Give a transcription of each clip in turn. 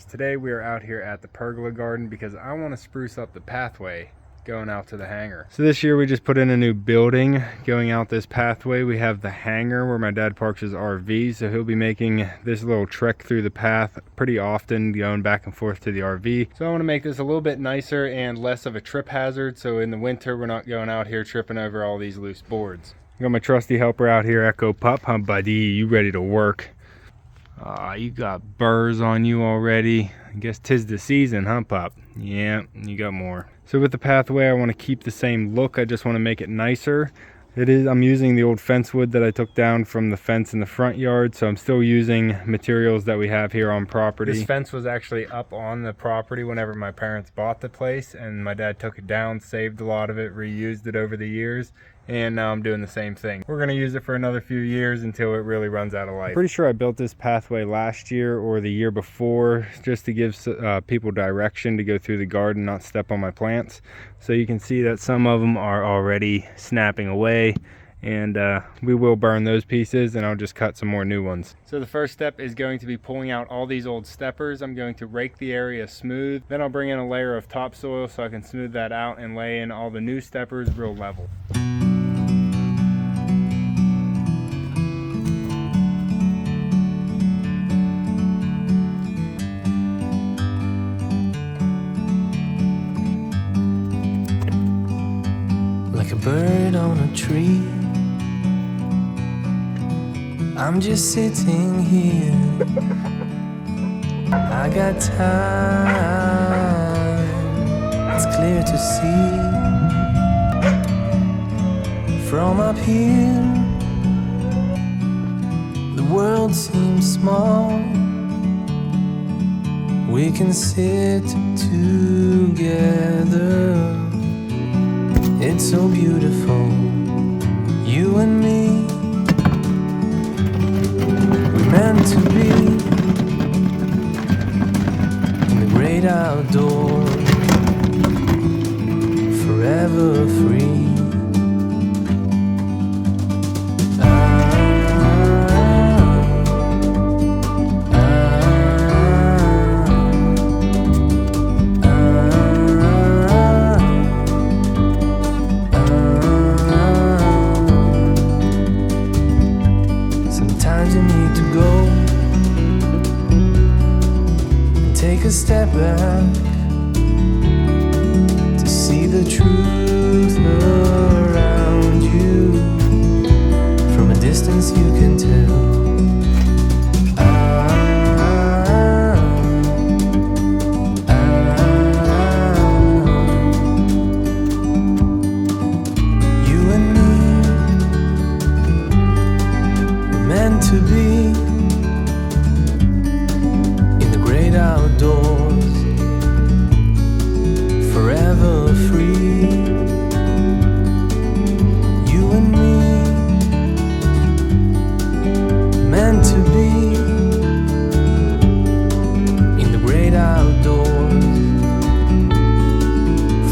guys, today we are out here at the Pergola garden because I want to spruce up the pathway going out to the hangar. So this year we just put in a new building going out this pathway. We have the hangar where my dad parks his RV, so he'll be making this little trek through the path pretty often, going back and forth to the RV. So I want to make this a little bit nicer and less of a trip hazard, so in the winter we're not going out here tripping over all these loose boards. Got my trusty helper out here, Echo Pup. Huh, buddy? You ready to work? You got burrs on you already. I guess 'tis the season, huh, Pup? Yeah, you got more. So with the pathway, I want to keep the same look. I just want to make it nicer. I'm using the old fence wood that I took down from the fence in the front yard, so I'm still using materials that we have here on property. This fence was actually up on the property whenever my parents bought the place, and my dad took it down, saved a lot of it, reused it over the years, and now I'm doing the same thing. We're going to use it for another few years until it really runs out of life. Pretty sure I built this pathway last year or the year before just to give people direction to go through the garden, not step on my plants. So you can see that some of them are already snapping away, and we will burn those pieces and I'll just cut some more new ones. So the first step is going to be pulling out all these old steppers. I'm going to rake the area smooth. Then I'll bring in a layer of topsoil so I can smooth that out and lay in all the new steppers real level. Like a bird on a tree, I'm just sitting here. I got time, it's clear to see. From up here, the world seems small. We can sit together. It's so beautiful, you and me. We're meant to be in the great outdoors, forever free. Take a step back to see the truth around you. From a distance you can tell. You and me were meant to be outdoors, forever free. You and me, meant to be in the great outdoors,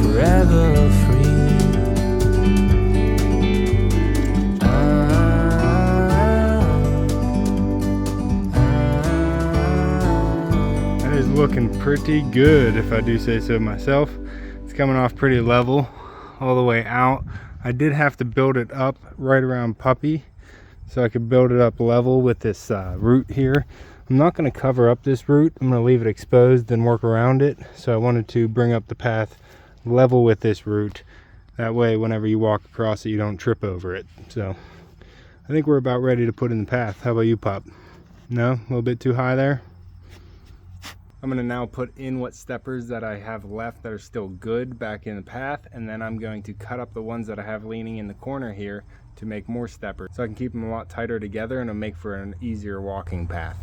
forever free. Looking pretty good, if I do say so myself. It's coming off pretty level all the way out. I did have to build it up right around Puppy so I could build it up level with this root here. I'm not going to cover up this root. I'm going to leave it exposed and work around it. So I wanted to bring up the path level with this root. That way whenever you walk across it you don't trip over it. So I think we're about ready to put in the path. How about you, Pup? No? A little bit too high there? I'm going to now put in what steppers that I have left that are still good back in the path, and then I'm going to cut up the ones that I have leaning in the corner here to make more steppers so I can keep them a lot tighter together and it'll make for an easier walking path.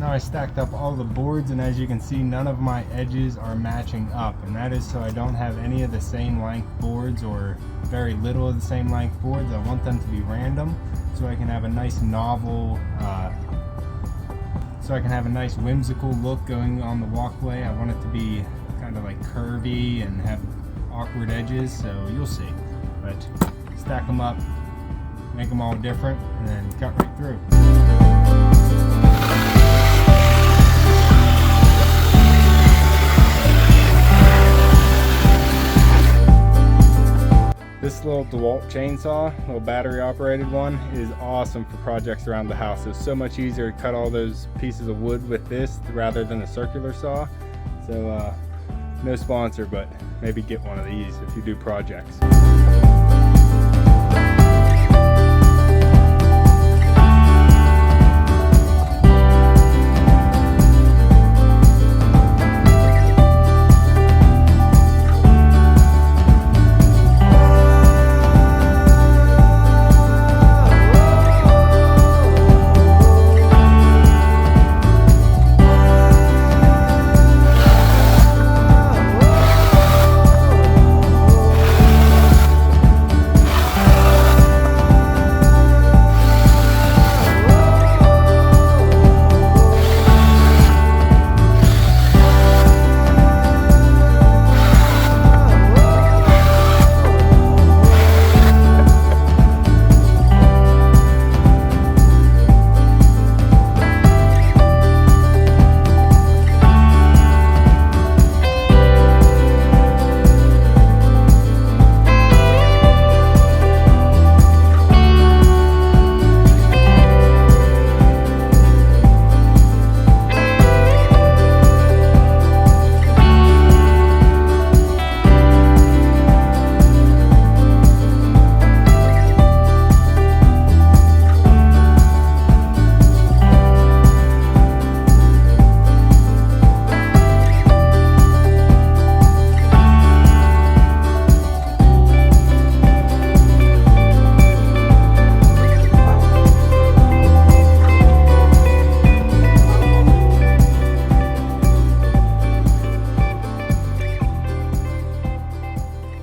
Now I stacked up all the boards, and as you can see, none of my edges are matching up, and that is so I don't have any of the same length boards or very little of the same length boards. I want them to be random so I can have a nice novel, so I can have a nice whimsical look going on the walkway. I want it to be kind of like curvy and have awkward edges, so you'll see. But stack them up, make them all different, and then cut right through. This little DeWalt chainsaw, little battery operated one, is awesome for projects around the house. It's so much easier to cut all those pieces of wood with this rather than a circular saw. So no sponsor, but maybe get one of these if you do projects.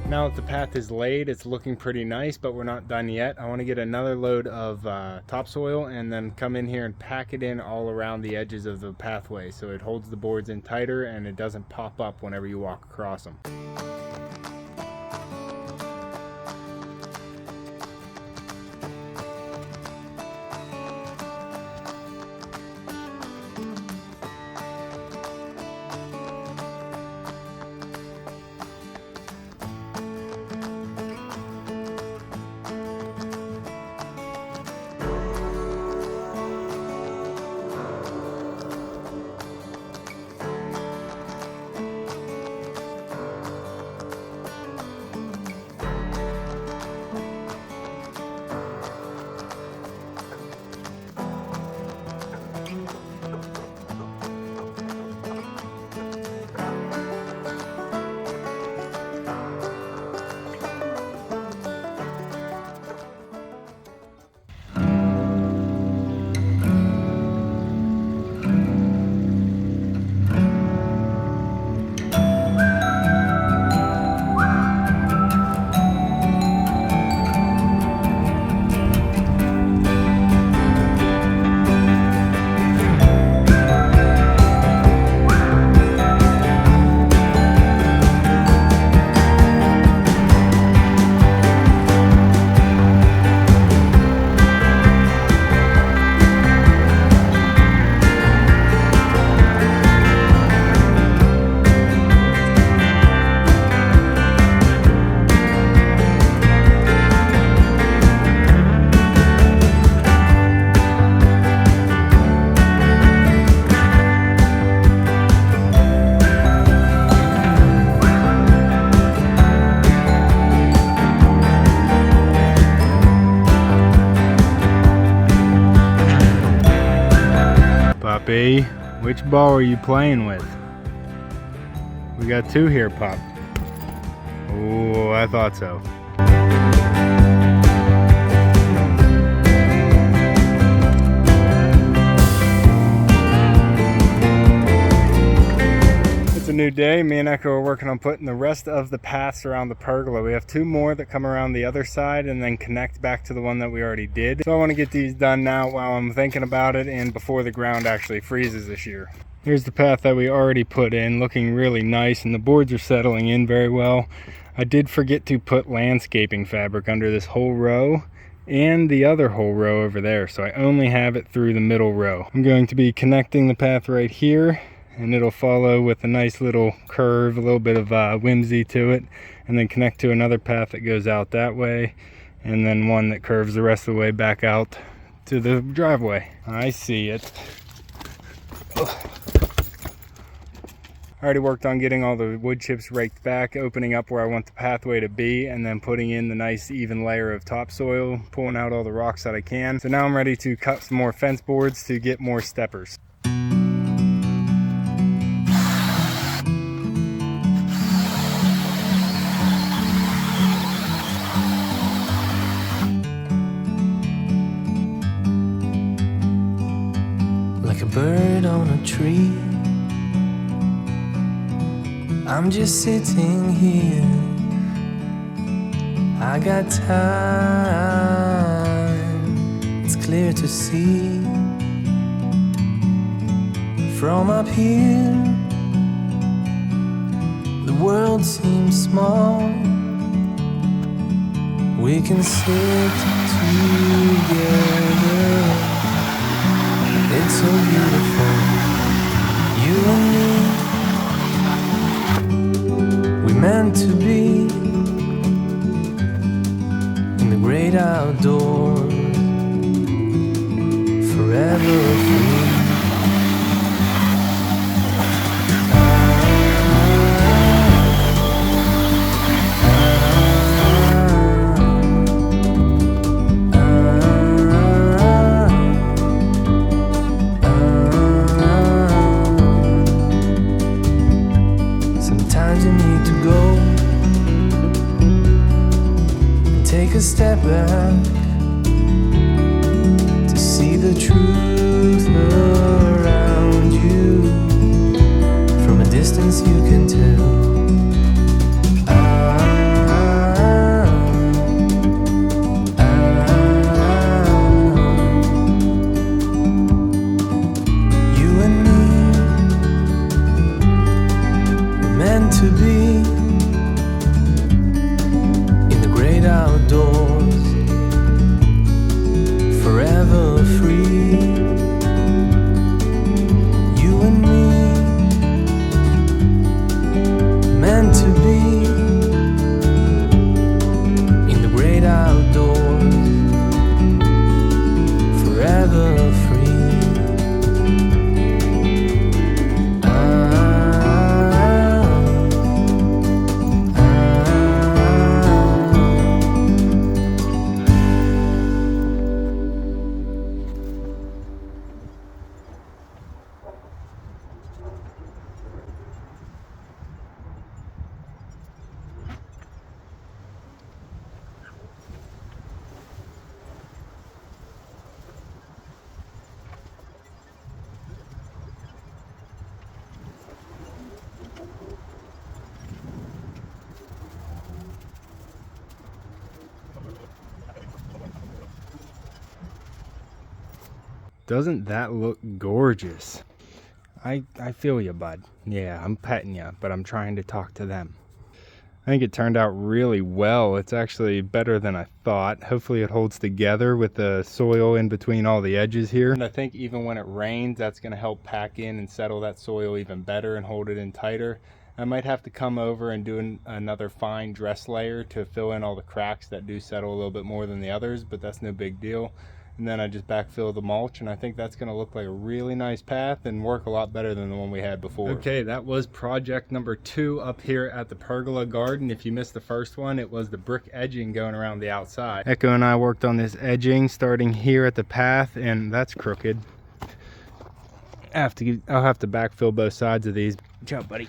Now that the path is laid, it's looking pretty nice, but we're not done yet. I want to get another load of topsoil and then come in here and pack it in all around the edges of the pathway so it holds the boards in tighter and it doesn't pop up whenever you walk across them. Puppy, which ball are you playing with? We got two here, pup. Oh, I thought so. It's a new day. Me and Echo are working on putting the rest of the paths around the pergola. We have two more that come around the other side and then connect back to the one that we already did. So I want to get these done now while I'm thinking about it and before the ground actually freezes this year. Here's the path that we already put in, looking really nice, and the boards are settling in very well. I did forget to put landscaping fabric under this whole row, and the other whole row over there, so I only have it through the middle row. I'm going to be connecting the path right here, and it'll follow with a nice little curve, a little bit of whimsy to it, and then connect to another path that goes out that way, and then one that curves the rest of the way back out to the driveway. I see it. I already worked on getting all the wood chips raked back, opening up where I want the pathway to be, and then putting in the nice even layer of topsoil, pulling out all the rocks that I can. So now I'm ready to cut some more fence boards to get more steppers. Like a bird on a tree, I'm just sitting here. I got time, it's clear to see. From up here, the world seems small. We can sit together, it's so beautiful, you and me. We meant to be in the great outdoors, forever free. Sometimes you need to go and take a step back to see the truth around you. From a distance you can tell. You and me were meant to be in the great outdoors, forever free. You and me, meant to be in the great outdoors, forever free. Doesn't that look gorgeous? I feel you, bud. Yeah, I'm petting you, but I'm trying to talk to them. I think it turned out really well. It's actually better than I thought. Hopefully it holds together with the soil in between all the edges here. And I think even when it rains, that's going to help pack in and settle that soil even better and hold it in tighter. I might have to come over and do another fine dress layer to fill in all the cracks that do settle a little bit more than the others, but that's no big deal. And then I just backfill the mulch, and I think that's going to look like a really nice path and work a lot better than the one we had before. Okay, that was project number 2 up here at the Pergola garden. If you missed the first one, it was the brick edging going around the outside. Echo and I worked on this edging starting here at the path, and that's crooked. I'll have to backfill both sides of these. Good job, buddy.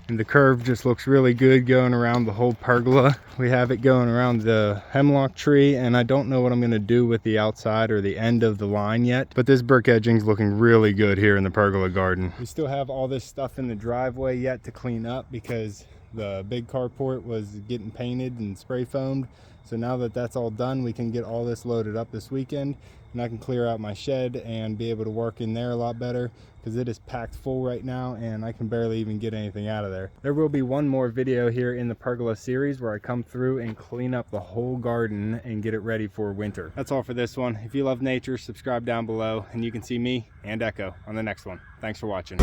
And the curve just looks really good going around the whole pergola. We have it going around the hemlock tree, and I don't know what I'm going to do with the outside or the end of the line yet, but this brick edging is looking really good here in the pergola garden. We still have all this stuff in the driveway yet to clean up because the big carport was getting painted and spray foamed. So now that that's all done, we can get all this loaded up this weekend, and I can clear out my shed and be able to work in there a lot better, because it is packed full right now and I can barely even get anything out of there. There will be one more video here in the pergola series where I come through and clean up the whole garden and get it ready for winter. That's all for this one. If you love nature, subscribe down below and you can see me and Echo on the next one. Thanks for watching.